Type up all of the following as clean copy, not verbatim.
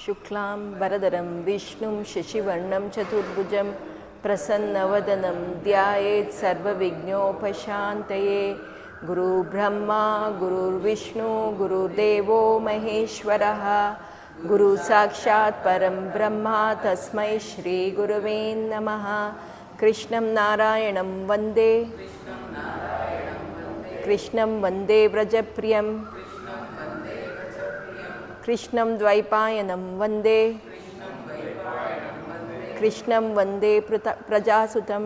ಶುಕ್ಲಾಂ ವರದರಂ ವಿಷ್ಣುಂ ಶಶಿವರ್ಣಂ ಚತುರ್ಭುಜಂ ಪ್ರಸನ್ನವದನಂ ಧ್ಯಾಯೇತ್ ಸರ್ವವಿಘ್ನೋಪಶಾಂತಯೇ. ಗುರು ಬ್ರಹ್ಮ ಗುರುರ್ವಿಷ್ಣು ಗುರುರ್ದೇವೋ ಮಹೇಶ್ವರಃ. ಗುರು ಸಾಕ್ಷಾತ್ ಪರಂ ಬ್ರಹ್ಮ ತಸ್ಮೈ ಶ್ರೀ ಗುರುವೇ ನಮಃ. ಕೃಷ್ಣಂ ನಾರಾಯಣಂ ವಂದೇ ಕೃಷ್ಣಂ ವಂದೇ ವ್ರಜಪ್ರಿಯಂ ಕೃಷ್ಣಂ ದ್ವೈಪಾಯನಂ ವಂದೇ ಕೃಷ್ಣಂ ವಂದೇ ಪ್ರಜಾಸುತಂ.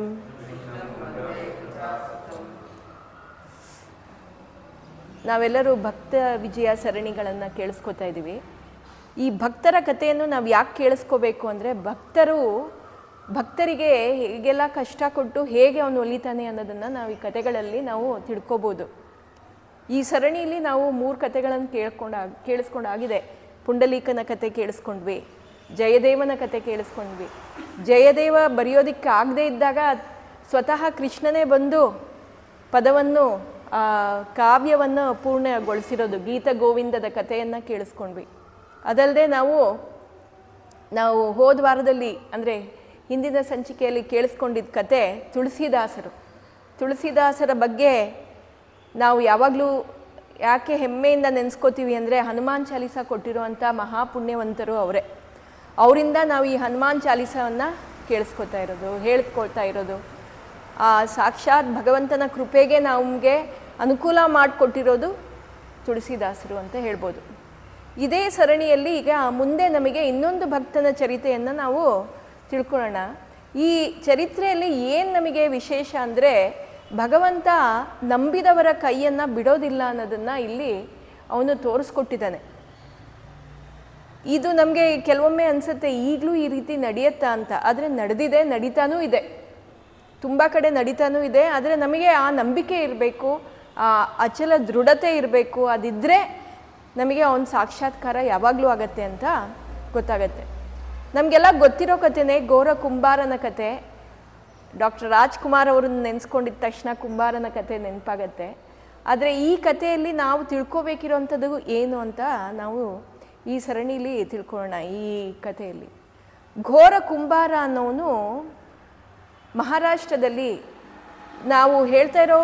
ನಾವೆಲ್ಲರೂ ಭಕ್ತ ವಿಜಯ ಸರಣಿಗಳನ್ನು ಕೇಳಿಸ್ಕೊತಾ ಇದ್ದೀವಿ. ಈ ಭಕ್ತರ ಕಥೆಯನ್ನು ನಾವು ಯಾಕೆ ಕೇಳಿಸ್ಕೋಬೇಕು ಅಂದರೆ, ಭಕ್ತರಿಗೆ ಹೇಗೆಲ್ಲ ಕಷ್ಟ ಕೊಟ್ಟು ಹೇಗೆ ಅವನು ಒಲಿತಾನೆ ಅನ್ನೋದನ್ನು ನಾವು ಈ ಕಥೆಗಳಲ್ಲಿ ನಾವು ತಿಳ್ಕೊಬೋದು. ಈ ಸರಣಿಯಲ್ಲಿ ನಾವು 3 ಕಥೆಗಳನ್ನು ಕೇಳಿಸ್ಕೊಂಡಾಗಿದೆ. ಪುಂಡಲೀಕನ ಕತೆ ಕೇಳಿಸ್ಕೊಂಡ್ವಿ, ಜಯದೇವನ ಕತೆ ಕೇಳಿಸ್ಕೊಂಡ್ವಿ. ಜಯದೇವ ಬರೆಯೋದಕ್ಕೆ ಆಗದೇ ಇದ್ದಾಗ ಸ್ವತಃ ಕೃಷ್ಣನೇ ಬಂದು ಪದವನ್ನು ಕಾವ್ಯವನ್ನು ಪೂರ್ಣಗೊಳಿಸಿರೋದು ಗೀತ ಗೋವಿಂದದ ಕಥೆಯನ್ನು ಕೇಳಿಸ್ಕೊಂಡ್ವಿ. ಅದಲ್ಲದೆ ನಾವು ಹೋದ ವಾರದಲ್ಲಿ ಅಂದರೆ ಹಿಂದಿನ ಸಂಚಿಕೆಯಲ್ಲಿ ಕೇಳಿಸ್ಕೊಂಡಿದ್ದ ಕತೆ ತುಳಸಿದಾಸರ ಬಗ್ಗೆ ನಾವು ಯಾವಾಗಲೂ ಯಾಕೆ ಹೆಮ್ಮೆಯಿಂದ ನೆನೆಸ್ಕೋತೀವಿ ಅಂದರೆ, ಹನುಮಾನ್ ಚಾಲೀಸ ಕೊಟ್ಟಿರುವಂಥ ಮಹಾಪುಣ್ಯವಂತರು ಅವರೇ. ಅವರಿಂದ ನಾವು ಈ ಹನುಮಾನ್ ಚಾಲೀಸವನ್ನು ಹೇಳ್ಕೊಳ್ತಾ ಇರೋದು ಆ ಸಾಕ್ಷಾತ್ ಭಗವಂತನ ಕೃಪೆಗೆ ನಮಗೆ ಅನುಕೂಲ ಮಾಡಿಕೊಟ್ಟಿರೋದು ತುಳಸಿದಾಸರು ಅಂತ ಹೇಳ್ಬೋದು. ಇದೇ ಸರಣಿಯಲ್ಲಿ ಈಗ ಮುಂದೆ ನಮಗೆ ಇನ್ನೊಂದು ಭಕ್ತನ ಚರಿತ್ರೆಯನ್ನು ನಾವು ತಿಳ್ಕೊಳ್ಳೋಣ. ಈ ಚರಿತ್ರೆಯಲ್ಲಿ ಏನು ನಮಗೆ ವಿಶೇಷ ಅಂದರೆ, ಭಗವಂತ ನಂಬಿದವರ ಕೈಯನ್ನು ಬಿಡೋದಿಲ್ಲ ಅನ್ನೋದನ್ನು ಇಲ್ಲಿ ಅವನು ತೋರಿಸ್ಕೊಟ್ಟಿದ್ದಾನೆ. ಇದು ನಮಗೆ ಕೆಲವೊಮ್ಮೆ ಅನಿಸುತ್ತೆ, ಈಗಲೂ ಈ ರೀತಿ ನಡೆಯುತ್ತಾ ಅಂತ. ಆದರೆ ನಡೆದಿದೆ, ನಡೀತಾನೂ ಇದೆ, ತುಂಬ ಕಡೆ ನಡೀತಾನೂ ಇದೆ. ಆದರೆ ನಮಗೆ ಆ ನಂಬಿಕೆ ಇರಬೇಕು, ಆ ಅಚಲ ದೃಢತೆ ಇರಬೇಕು. ಅದಿದ್ದರೆ ನಮಗೆ ಅವನ ಸಾಕ್ಷಾತ್ಕಾರ ಯಾವಾಗಲೂ ಆಗತ್ತೆ ಅಂತ ಗೊತ್ತಾಗತ್ತೆ. ನಮಗೆಲ್ಲ ಗೊತ್ತಿರೋ ಕಥೆನೇ ಘೋರ ಕುಂಬಾರನ ಕತೆ. ಡಾಕ್ಟರ್ ರಾಜ್ಕುಮಾರ್ ಅವರನ್ನು ನೆನೆಸ್ಕೊಂಡಿದ್ದ ತಕ್ಷಣ ಕುಂಬಾರನ ಕತೆ ನೆನಪಾಗತ್ತೆ. ಆದರೆ ಈ ಕಥೆಯಲ್ಲಿ ನಾವು ತಿಳ್ಕೊಬೇಕಿರೋವಂಥದ್ದು ಏನು ಅಂತ ನಾವು ಈ ಸರಣಿಲಿ ತಿಳ್ಕೊಳ್ಳೋಣ. ಈ ಕಥೆಯಲ್ಲಿ ಘೋರ ಕುಂಬಾರ ಅನ್ನೋನು ಮಹಾರಾಷ್ಟ್ರದಲ್ಲಿ, ನಾವು ಹೇಳ್ತಾ ಇರೋ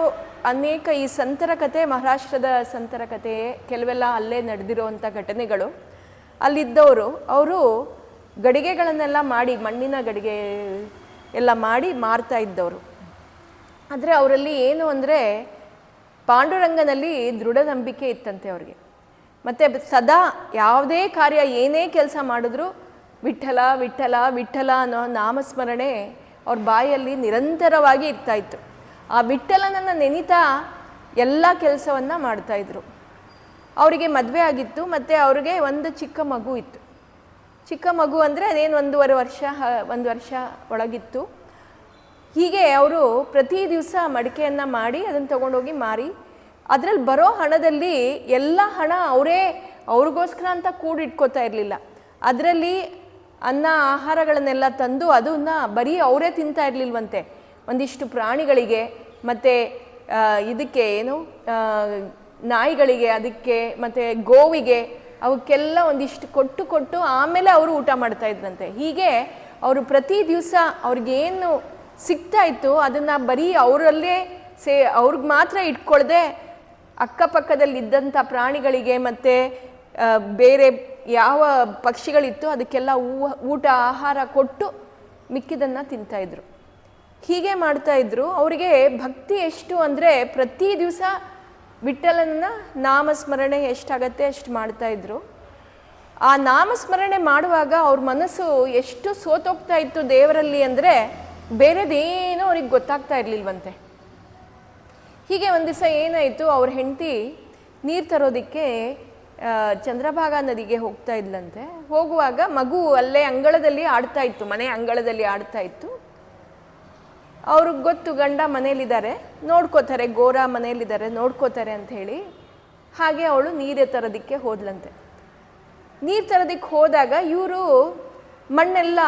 ಅನೇಕ ಈ ಸಂತರ ಕತೆ ಮಹಾರಾಷ್ಟ್ರದ ಸಂತರ ಕತೆ, ಕೆಲವೆಲ್ಲ ಅಲ್ಲೇ ನಡೆದಿರೋವಂಥ ಘಟನೆಗಳು. ಅಲ್ಲಿದ್ದವರು ಅವರು ಗಡಿಗೆಗಳನ್ನೆಲ್ಲ ಮಾಡಿ, ಮಣ್ಣಿನ ಗಡಿಗೆ ಎಲ್ಲ ಮಾಡಿ ಮಾರ್ತಾ ಇದ್ದವರು. ಆದರೆ ಅವರಲ್ಲಿ ಏನು ಅಂದರೆ, ಪಾಂಡುರಂಗನಲ್ಲಿ ದೃಢ ನಂಬಿಕೆ ಇತ್ತಂತೆ ಅವ್ರಿಗೆ. ಮತ್ತು ಸದಾ ಯಾವುದೇ ಕಾರ್ಯ ಏನೇ ಕೆಲಸ ಮಾಡಿದ್ರು ವಿಠಲ ವಿಠಲ ವಿಠಲ ಅನ್ನೋ ನಾಮಸ್ಮರಣೆ ಅವ್ರ ಬಾಯಲ್ಲಿ ನಿರಂತರವಾಗಿ ಇರ್ತಾಯಿತ್ತು. ಆ ವಿಠಲನನ್ನು ನೆನೀತಾ ಎಲ್ಲ ಕೆಲಸವನ್ನು ಮಾಡ್ತಾಯಿದ್ರು. ಅವರಿಗೆ ಮದುವೆ ಆಗಿತ್ತು ಮತ್ತು ಅವ್ರಿಗೆ ಒಂದು ಚಿಕ್ಕ ಮಗು ಇತ್ತು. ಚಿಕ್ಕ ಮಗು ಅಂದರೆ ಅದೇನು 1 ವರ್ಷ ಒಳಗಿತ್ತು. ಹೀಗೆ ಅವರು ಪ್ರತಿ ದಿವಸ ಮಡಿಕೆಯನ್ನು ಮಾಡಿ ಅದನ್ನು ತೊಗೊಂಡೋಗಿ ಮಾರಿ, ಅದರಲ್ಲಿ ಬರೋ ಹಣದಲ್ಲಿ ಎಲ್ಲ ಹಣ ಅವ್ರಿಗೋಸ್ಕರ ಅಂತ ಕೂಡಿಟ್ಕೋತಾ ಇರಲಿಲ್ಲ. ಅದರಲ್ಲಿ ಅನ್ನ ಆಹಾರಗಳನ್ನೆಲ್ಲ ತಂದು ಅದನ್ನು ಬರೀ ಅವರೇ ತಿಂತಾ ಇರಲಿಲ್ವಂತೆ. ಒಂದಿಷ್ಟು ಪ್ರಾಣಿಗಳಿಗೆ ಮತ್ತು ಇದಕ್ಕೆ ನಾಯಿಗಳಿಗೆ, ಅದಕ್ಕೆ ಮತ್ತು ಗೋವಿಗೆ, ಅವಕ್ಕೆಲ್ಲ ಒಂದಿಷ್ಟು ಕೊಟ್ಟು ಆಮೇಲೆ ಅವರು ಊಟ ಮಾಡ್ತಾ ಇದ್ರಂತೆ. ಹೀಗೆ ಅವರು ಪ್ರತಿ ದಿವಸ ಅವ್ರಿಗೇನು ಸಿಗ್ತಾ ಇತ್ತು ಅದನ್ನು ಬರೀ ಅವರಲ್ಲೇ ಅವ್ರಿಗೆ ಮಾತ್ರ ಇಟ್ಕೊಳ್ದೆ ಅಕ್ಕಪಕ್ಕದಲ್ಲಿದ್ದಂಥ ಪ್ರಾಣಿಗಳಿಗೆ ಮತ್ತು ಬೇರೆ ಯಾವ ಪಕ್ಷಿಗಳಿತ್ತು ಅದಕ್ಕೆಲ್ಲ ಊಟ ಆಹಾರ ಕೊಟ್ಟು ಮಿಕ್ಕಿದನ್ನು ತಿಂತಾಯಿದ್ರು. ಹೀಗೆ ಮಾಡ್ತಾಯಿದ್ರು. ಅವರಿಗೆ ಭಕ್ತಿ ಎಷ್ಟು ಅಂದರೆ, ಪ್ರತಿ ದಿವಸ ವಿಠಲನ ನಾಮಸ್ಮರಣೆ ಎಷ್ಟಾಗತ್ತೆ ಅಷ್ಟು ಮಾಡ್ತಾಯಿದ್ರು. ಆ ನಾಮಸ್ಮರಣೆ ಮಾಡುವಾಗ ಅವ್ರ ಮನಸ್ಸು ಎಷ್ಟು ಸೋತೋಗ್ತಾ ಇತ್ತು ದೇವರಲ್ಲಿ ಅಂದರೆ, ಬೇರೆದೇನೋ ಅವ್ರಿಗೆ ಗೊತ್ತಾಗ್ತಾ ಇರಲಿಲ್ವಂತೆ. ಹೀಗೆ ಒಂದು ದಿವಸ ಏನಾಯಿತು, ಅವ್ರ ಹೆಂಡತಿ ನೀರು ತರೋದಕ್ಕೆ ಚಂದ್ರಭಾಗಾ ನದಿಗೆ ಹೋಗ್ತಾ ಇದ್ಲಂತೆ. ಹೋಗುವಾಗ ಮಗು ಅಲ್ಲೇ ಅಂಗಳದಲ್ಲಿ ಆಡ್ತಾ ಇತ್ತು, ಮನೆ ಅಂಗಳದಲ್ಲಿ ಆಡ್ತಾ ಇತ್ತು. ಅವ್ರಿಗೆ ಗೊತ್ತು ಗಂಡ ಮನೇಲಿದ್ದಾರೆ, ನೋಡ್ಕೋತಾರೆ, ಗೋರ ಮನೇಲಿದ್ದಾರೆ, ನೋಡ್ಕೋತಾರೆ ಅಂತ ಹೇಳಿ ಹಾಗೆ ಅವಳು ನೀರು ತರೋದಕ್ಕೆ ಹೋದ್ಲಂತೆ. ನೀರು ತರೋದಕ್ಕೆ ಹೋದಾಗ ಇವರು ಮಣ್ಣೆಲ್ಲ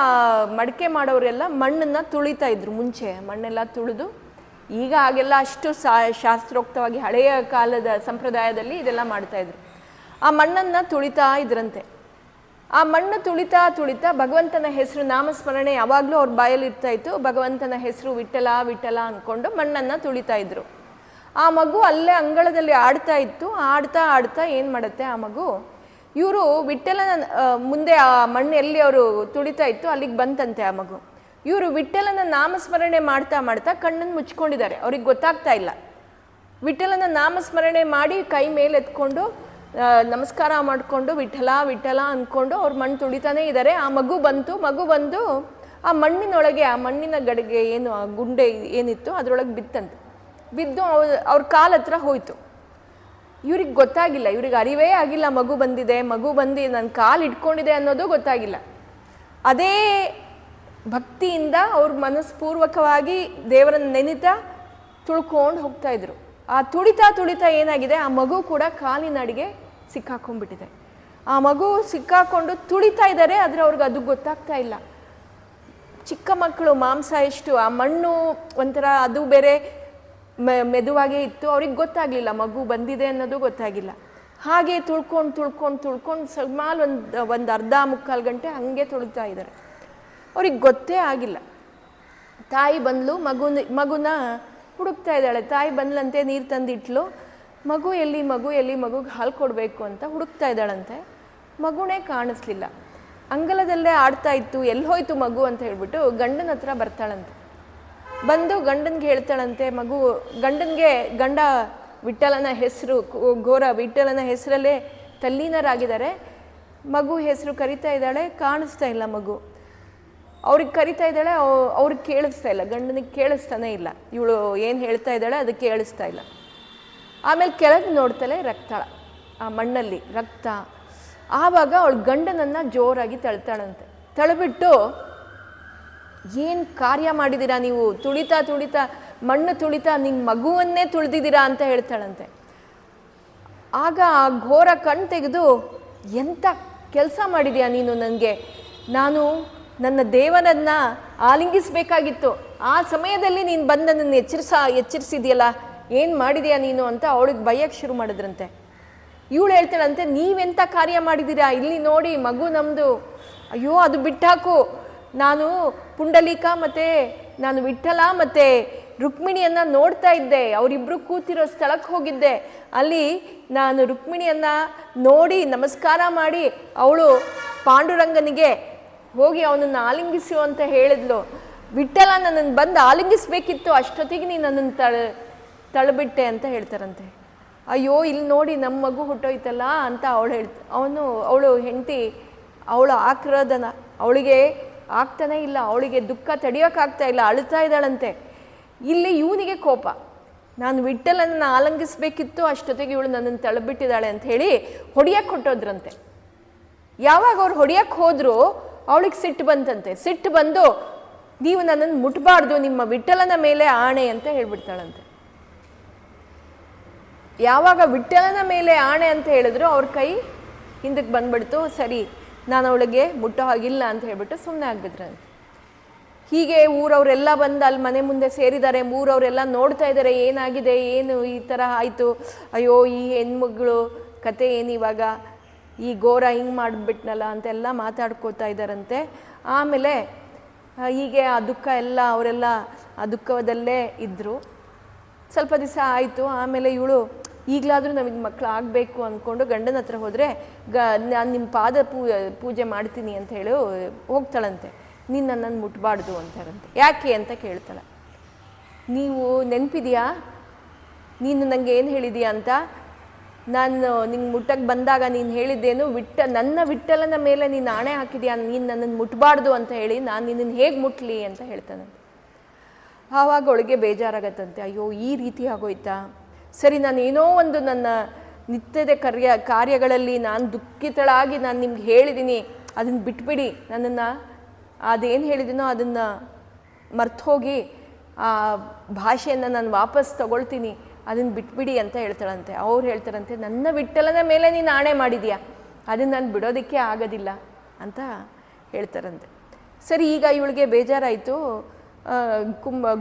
ಮಡಿಕೆ ಮಾಡೋರೆಲ್ಲ ಮಣ್ಣನ್ನು ತುಳಿತಾ ಇದ್ರು. ಮುಂಚೆ ಮಣ್ಣೆಲ್ಲ ತುಳಿದು, ಈಗ ಹಾಗೆಲ್ಲ ಅಷ್ಟು ಶಾಸ್ತ್ರೋಕ್ತವಾಗಿ ಹಳೆಯ ಕಾಲದ ಸಂಪ್ರದಾಯದಲ್ಲಿ ಇದೆಲ್ಲ ಮಾಡ್ತಾಯಿದ್ರು. ಆ ಮಣ್ಣನ್ನು ತುಳಿತಾ ಇದ್ರಂತೆ. ಆ ಮಣ್ಣು ತುಳಿತಾ ತುಳಿತಾ ಭಗವಂತನ ಹೆಸರು ನಾಮಸ್ಮರಣೆ ಯಾವಾಗಲೂ ಅವ್ರ ಬಾಯಲ್ಲಿ ಇರ್ತಾ ಇತ್ತು. ಭಗವಂತನ ಹೆಸರು ವಿಠಲ ವಿಠಲ ಅಂದ್ಕೊಂಡು ಮಣ್ಣನ್ನು ತುಳಿತಾ ಇದ್ರು. ಆ ಮಗು ಅಲ್ಲೇ ಅಂಗಳದಲ್ಲಿ ಆಡ್ತಾ ಇತ್ತು. ಆಡ್ತಾ ಆಡ್ತಾ ಏನು ಮಾಡುತ್ತೆ ಆ ಮಗು, ಇವರು ವಿಠಲನ ಮುಂದೆ ಆ ಮಣ್ಣು ಎಲ್ಲಿ ಅವರು ತುಳಿತಾ ಇತ್ತು ಅಲ್ಲಿಗೆ ಬಂತಂತೆ ಆ ಮಗು. ಇವರು ವಿಠಲನ ನಾಮಸ್ಮರಣೆ ಮಾಡ್ತಾ ಮಾಡ್ತಾ ಕಣ್ಣನ್ನು ಮುಚ್ಕೊಂಡಿದ್ದಾರೆ, ಅವ್ರಿಗೆ ಗೊತ್ತಾಗ್ತಾ ಇಲ್ಲ. ವಿಠಲನ ನಾಮಸ್ಮರಣೆ ಮಾಡಿ ಕೈ ಮೇಲೆ ಎತ್ಕೊಂಡು ನಮಸ್ಕಾರ ಮಾಡಿಕೊಂಡು ವಿಠಲ ವಿಠಲ ಅಂದ್ಕೊಂಡು ಅವ್ರು ಮಣ್ಣು ತುಳಿತಾನೇ ಇದ್ದಾರೆ. ಆ ಮಗು ಬಂದು ಆ ಮಣ್ಣಿನೊಳಗೆ, ಆ ಮಣ್ಣಿನ ಗಡಿಗೆ ಏನು ಆ ಗುಂಡೆ ಏನಿತ್ತು ಅದರೊಳಗೆ ಬಿತ್ತಂತೆ. ಬಿದ್ದು ಅವ್ರ ಕಾಲ ಹತ್ರ ಹೋಯ್ತು. ಇವ್ರಿಗೆ ಗೊತ್ತಾಗಿಲ್ಲ, ಇವ್ರಿಗೆ ಅರಿವೇ ಆಗಿಲ್ಲ ಮಗು ಬಂದಿದೆ, ಮಗು ಬಂದು ನನ್ನ ಕಾಲು ಇಟ್ಕೊಂಡಿದೆ ಅನ್ನೋದು ಗೊತ್ತಾಗಿಲ್ಲ. ಅದೇ ಭಕ್ತಿಯಿಂದ ಅವ್ರ ಮನಸ್ಪೂರ್ವಕವಾಗಿ ದೇವರನ್ನು ನೆನಿತಾ ತುಳ್ಕೊಂಡು ಹೋಗ್ತಾ ಇದ್ರು. ಆ ತುಳಿತಾ ತುಳಿತಾ ಏನಾಗಿದೆ, ಆ ಮಗು ಕೂಡ ಕಾಲಿನ ಅಡಿಗೆ ಸಿಕ್ಕಾಕೊಂಡ್ಬಿಟ್ಟಿದೆ. ಆ ಮಗು ಸಿಕ್ಕಾಕೊಂಡು ತುಳಿತಾ ಇದ್ದಾರೆ, ಆದರೆ ಅವ್ರಿಗೆ ಅದು ಗೊತ್ತಾಗ್ತಾ ಇಲ್ಲ. ಚಿಕ್ಕ ಮಕ್ಕಳು ಮಾಂಸ ಎಷ್ಟು, ಆ ಮಣ್ಣು ಒಂಥರ ಅದು ಬೇರೆ ಮೆದುವಾಗೇ ಇತ್ತು, ಅವ್ರಿಗೆ ಗೊತ್ತಾಗಲಿಲ್ಲ ಮಗು ಬಂದಿದೆ ಅನ್ನೋದು ಗೊತ್ತಾಗಿಲ್ಲ. ಹಾಗೆ ತುಳ್ಕೊಂಡು ಸುಮಾರು ಒಂದು ಅರ್ಧ ಮುಕ್ಕಾಲು ಗಂಟೆ ಹಾಗೆ ತುಳಿತಾ ಇದ್ದಾರೆ. ಅವ್ರಿಗೆ ಗೊತ್ತೇ ಆಗಿಲ್ಲ. ತಾಯಿ ಬಂದ್ಲು, ಮಗುನ ಹುಡುಕ್ತಾ ಇದ್ದಾಳೆ. ತಾಯಿ ಬಂದ್ಲಂತೆ, ನೀರು ತಂದಿಟ್ಲು. ಮಗು ಎಲ್ಲಿ ಮಗುಗೆ ಹಾಲು ಕೊಡಬೇಕು ಅಂತ ಹುಡುಕ್ತಾ ಇದ್ದಾಳಂತೆ. ಮಗುನೇ ಕಾಣಿಸ್ಲಿಲ್ಲ. ಅಂಗಲದಲ್ಲೇ ಆಡ್ತಾ ಇತ್ತು, ಎಲ್ಲಿ ಹೋಯ್ತು ಮಗು ಅಂತ ಹೇಳ್ಬಿಟ್ಟು ಗಂಡನ ಹತ್ರ ಬರ್ತಾಳಂತೆ. ಬಂದು ಗಂಡನಿಗೆ ಹೇಳ್ತಾಳಂತೆ, ಗಂಡ ವಿಠಲನ ಹೆಸರು, ಘೋರ ವಿಠಲನ ಹೆಸರಲ್ಲೇ ತಲ್ಲೀನರಾಗಿದ್ದಾರೆ. ಮಗು ಹೆಸರು ಕರಿತಾ ಇದ್ದಾಳೆ, ಕಾಣಿಸ್ತಾ ಇಲ್ಲ ಮಗು. ಅವ್ರಿಗೆ ಕರಿತಾ ಇದ್ದಾಳೆ, ಅವ್ರಿಗೆ ಕೇಳಿಸ್ತಾ ಇಲ್ಲ, ಗಂಡನಿಗೆ ಕೇಳಿಸ್ತಾನೆ ಇಲ್ಲ. ಇವಳು ಏನು ಹೇಳ್ತಾ ಇದ್ದಾಳೆ ಅದಕ್ಕೆ ಕೇಳಿಸ್ತಾ ಇಲ್ಲ. ಆಮೇಲೆ ಕೆಳಗೆ ನೋಡ್ತಾಳೆ, ರಕ್ತ, ಆ ಮಣ್ಣಲ್ಲಿ ರಕ್ತ. ಆವಾಗ ಅವಳು ಗಂಡನನ್ನು ಜೋರಾಗಿ ತಳ್ತಾಳಂತೆ. ತಳ್ಬಿಟ್ಟು, ಏನು ಕಾರ್ಯ ಮಾಡಿದ್ದೀರಾ ನೀವು, ತುಳಿತಾ ಮಣ್ಣು ತುಳಿತಾ ನಿಮ್ಮ ಮಗುವನ್ನೇ ತುಳಿದಿದ್ದೀರಾ ಅಂತ ಹೇಳ್ತಾಳಂತೆ. ಆಗ ಆ ಘೋರ ಕಣ್ಣು ತೆಗೆದು, ಎಂಥ ಕೆಲಸ ಮಾಡಿದ್ಯಾ ನೀನು, ನನಗೆ ನಾನು ನನ್ನ ದೇವನನ್ನು ಆಲಿಂಗಿಸಬೇಕಾಗಿತ್ತು, ಆ ಸಮಯದಲ್ಲಿ ನೀನು ಬಂದು ನನ್ನನ್ನು ಎಚ್ಚರಿಸಿದ್ಯಲ್ಲ, ಏನು ಮಾಡಿದ್ಯಾ ನೀನು ಅಂತ ಅವಳಿಗೆ ಬೈಯಕ್ಕೆ ಶುರು ಮಾಡಿದ್ರಂತೆ. ಇವಳು ಹೇಳ್ತಾಳಂತೆ, ನೀವೆಂಥ ಕಾರ್ಯ ಮಾಡಿದ್ದೀರಾ, ಇಲ್ಲಿ ನೋಡಿ ಮಗು ನಮ್ಮದು, ಅಯ್ಯೋ ಅದು ಬಿಟ್ಟಾಕು, ನಾನು ಪುಂಡಲೀಕ ಮತ್ತು ನಾನು ವಿಠಲ ಮತ್ತು ರುಕ್ಮಿಣಿಯನ್ನು ನೋಡ್ತಾ ಇದ್ದೆ, ಅವರಿಬ್ಬರು ಕೂತಿರೋ ಸ್ಥಳಕ್ಕೆ ಹೋಗಿದ್ದೆ. ಅಲ್ಲಿ ನಾನು ರುಕ್ಮಿಣಿಯನ್ನು ನೋಡಿ ನಮಸ್ಕಾರ ಮಾಡಿ ಅವಳು ಪಾಂಡುರಂಗನಿಗೆ ಹೋಗಿ ಅವನನ್ನು ಆಲಿಂಗಿಸು ಅಂತ ಹೇಳಿದ್ಲು. ವಿಠಲ ನನ್ನನ್ನು ಬಂದು ಆಲಿಂಗಿಸ್ಬೇಕಿತ್ತು, ಅಷ್ಟೊತ್ತಿಗೆ ನೀನು ನನ್ನನ್ನು ತಳ್ಬಿಟ್ಟೆ ಅಂತ ಹೇಳ್ತಾರಂತೆ. ಅಯ್ಯೋ ಇಲ್ಲಿ ನೋಡಿ ನಮ್ಮ ಮಗು ಹುಟ್ಟೋಯ್ತಲ್ಲ ಅಂತ ಅವಳು ಹೆಂಡತಿ, ಅವಳು ಆಕ್ರೋಧನ, ಅವಳಿಗೆ ಆಗ್ತಾನೇ ಇಲ್ಲ, ಅವಳಿಗೆ ದುಃಖ ತಡೆಯೋಕ್ಕಾಗ್ತಾ ಇಲ್ಲ, ಅಳ್ತಾ ಇದ್ದಾಳಂತೆ. ಇಲ್ಲಿ ಇವನಿಗೆ ಕೋಪ, ನಾನು ವಿಠಲನನ್ನು ಆಲಂಗಿಸ್ಬೇಕಿತ್ತು, ಅಷ್ಟೊತ್ತಿಗೆ ಇವಳು ನನ್ನನ್ನು ತಳ್ಬಿಟ್ಟಿದ್ದಾಳೆ ಅಂತ ಹೇಳಿ ಹೊಡಿಯಕ್ಕೆ ಹೊಟ್ಟೋದ್ರಂತೆ. ಯಾವಾಗ ಅವ್ರು ಹೊಡಿಯಕ್ಕೆ ಹೋದ್ರು ಅವಳಿಗೆ ಸಿಟ್ಟು ಬಂತಂತೆ. ಸಿಟ್ಟು ಬಂದು, ನೀವು ನನ್ನನ್ನು ಮುಟ್ಬಾರ್ದು, ನಿಮ್ಮ ವಿಠಲನ ಮೇಲೆ ಆಣೆ ಅಂತ ಹೇಳ್ಬಿಡ್ತಾಳಂತೆ. ಯಾವಾಗ ವಿಠಲನ ಮೇಲೆ ಆಣೆ ಅಂತ ಹೇಳಿದ್ರು ಅವ್ರ ಕೈ ಹಿಂದಕ್ಕೆ ಬಂದ್ಬಿಡ್ತು. ಸರಿ, ನಾನು ಅವಳಿಗೆ ಮುಟ್ಟೋ ಹಾಗಿಲ್ಲ ಅಂತ ಹೇಳ್ಬಿಟ್ಟು ಸುಮ್ಮನೆ ಆಗ್ಬಿಟ್ರಂತೆ. ಹೀಗೆ ಊರವರೆಲ್ಲ ಬಂದು ಅಲ್ಲಿ ಮನೆ ಮುಂದೆ ಸೇರಿದ್ದಾರೆ. ಊರವರೆಲ್ಲ ನೋಡ್ತಾ ಇದ್ದಾರೆ, ಏನಾಗಿದೆ, ಏನು ಈ ಥರ ಆಯಿತು, ಅಯ್ಯೋ ಈ ಹೆಣ್ಮಗಳು ಕತೆ ಏನಿವಾಗ, ಈ ಘೋರ ಹಿಂಗೆ ಮಾಡಿಬಿಟ್ನಲ್ಲ ಅಂತೆಲ್ಲ ಮಾತಾಡ್ಕೋತಾ ಇದ್ದಾರಂತೆ. ಆಮೇಲೆ ಹೀಗೆ ಆ ದುಃಖ ಎಲ್ಲ ಅವರೆಲ್ಲ ಆ ದುಃಖದಲ್ಲೇ ಇದ್ದರು. ಸ್ವಲ್ಪ ದಿವಸ ಆಯಿತು. ಆಮೇಲೆ ಇವಳು ಈಗಲಾದರೂ ನಮಗೆ ಮಕ್ಕಳು ಆಗಬೇಕು ಅಂದ್ಕೊಂಡು ಗಂಡನ ಹತ್ರ ಹೋದರೆ, ನಾನು ನಿಮ್ಮ ಪಾದ ಪೂಜೆ ಮಾಡ್ತೀನಿ ಅಂತ ಹೇಳಿ ಹೋಗ್ತಾಳಂತೆ. ನೀನು ನನ್ನನ್ನು ಮುಟ್ಬಾರ್ದು ಅಂತಾರಂತೆ. ಯಾಕೆ ಅಂತ ಕೇಳ್ತಾಳೆ. ನೀವು ನೆನಪಿದೆಯಾ, ನೀನು ನನಗೆ ಏನು ಹೇಳಿದೀಯಾ ಅಂತ, ನಾನು ನಿಂಗೆ ಮುಟ್ಟಕ್ಕೆ ಬಂದಾಗ ನೀನು ಹೇಳಿದ್ದೇನು, ನನ್ನ ವಿಠಲನ ಮೇಲೆ ನೀನು ಆಣೆ ಹಾಕಿದ್ಯಾ, ನೀನು ನನ್ನನ್ನು ಮುಟ್ಬಾರ್ದು ಅಂತ ಹೇಳಿ, ನಾನು ನಿನ್ನನ್ನು ಹೇಗೆ ಮುಟ್ಲಿ ಅಂತ ಹೇಳ್ತಾನಂತೆ. ಆವಾಗ ಅವಳಿಗೆ ಬೇಜಾರಾಗತ್ತಂತೆ. ಅಯ್ಯೋ ಈ ರೀತಿ ಆಗೋಯ್ತಾ, ಸರಿ ನಾನು ಏನೋ ಒಂದು ನನ್ನ ನಿತ್ಯದ ಕಾರ್ಯಗಳಲ್ಲಿ ನಾನು ದುಃಖಿತಳಾಗಿ ನಾನು ನಿಮ್ಗೆ ಹೇಳಿದ್ದೀನಿ, ಅದನ್ನು ಬಿಟ್ಬಿಡಿ, ನನ್ನನ್ನು ಅದೇನು ಹೇಳಿದ್ದೀನೋ ಅದನ್ನು ಮರ್ತು ಹೋಗಿ ಆ ಭಾಷೆಯನ್ನು ನಾನು ವಾಪಸ್ ತಗೊಳ್ತೀನಿ, ಅದನ್ನು ಬಿಟ್ಬಿಡಿ ಅಂತ ಹೇಳ್ತಾಳಂತೆ. ಅವ್ರು ಹೇಳ್ತಾರಂತೆ, ನನ್ನ ವಿಠಲನ ಮೇಲೆ ನೀನು ಆಣೆ ಮಾಡಿದ್ಯಾ, ಅದನ್ನು ನಾನು ಬಿಡೋದಕ್ಕೆ ಆಗೋದಿಲ್ಲ ಅಂತ ಹೇಳ್ತಾರಂತೆ. ಸರಿ, ಈಗ ಇವಳಿಗೆ ಬೇಜಾರಾಯಿತು.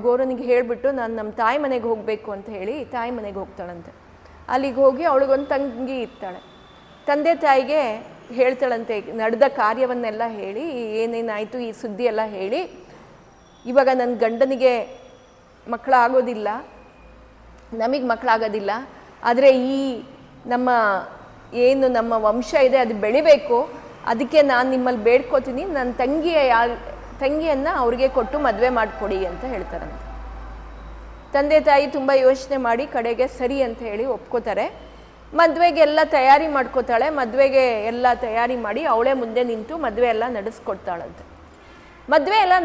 ಗೋರನಿಗೆ ಹೇಳಿಬಿಟ್ಟು ನಾನು ನಮ್ಮ ತಾಯಿ ಮನೆಗೆ ಹೋಗಬೇಕು ಅಂತ ಹೇಳಿ ತಾಯಿ ಮನೆಗೆ ಹೋಗ್ತಾಳಂತೆ. ಅಲ್ಲಿಗೆ ಹೋಗಿ ಅವಳಿಗೊಂದು ತಂಗಿ ಇರ್ತಾಳೆ. ತಂದೆ ತಾಯಿಗೆ ಹೇಳ್ತಾಳಂತೆ, ನಡೆದ ಕಾರ್ಯವನ್ನೆಲ್ಲ ಹೇಳಿ ಏನೇನಾಯಿತು ಈ ಸುದ್ದಿ ಎಲ್ಲ ಹೇಳಿ, ಇವಾಗ ನನ್ನ ಗಂಡನಿಗೆ ಮಕ್ಕಳಾಗೋದಿಲ್ಲ, ನಮಗೆ ಮಕ್ಕಳಾಗೋದಿಲ್ಲ, ಆದರೆ ಈ ನಮ್ಮ ವಂಶ ಇದೆ ಅದು ಬೆಳಿಬೇಕು, ಅದಕ್ಕೆ ನಾನು ನಿಮ್ಮಲ್ಲಿ ಬೇಡ್ಕೋತೀನಿ, ನನ್ನ ತಂಗಿಯನ್ನು ಅವ್ರಿಗೆ ಕೊಟ್ಟು ಮದುವೆ ಮಾಡಿಕೊಡಿ ಅಂತ ಹೇಳ್ತಾರಂತೆ. ತಂದೆ ತಾಯಿ ತುಂಬ ಯೋಚನೆ ಮಾಡಿ ಕಡೆಗೆ ಸರಿ ಅಂತ ಹೇಳಿ ಒಪ್ಕೋತಾರೆ. ಮದುವೆಗೆ ಎಲ್ಲ ತಯಾರಿ ಮಾಡ್ಕೋತಾಳೆ. ಮದುವೆಗೆ ಎಲ್ಲ ತಯಾರಿ ಮಾಡಿ ಅವಳೇ ಮುಂದೆ ನಿಂತು ಮದುವೆ ಎಲ್ಲ ನಡೆಸ್ಕೊಡ್ತಾಳಂತೆ. ಮದುವೆ ಎಲ್ಲ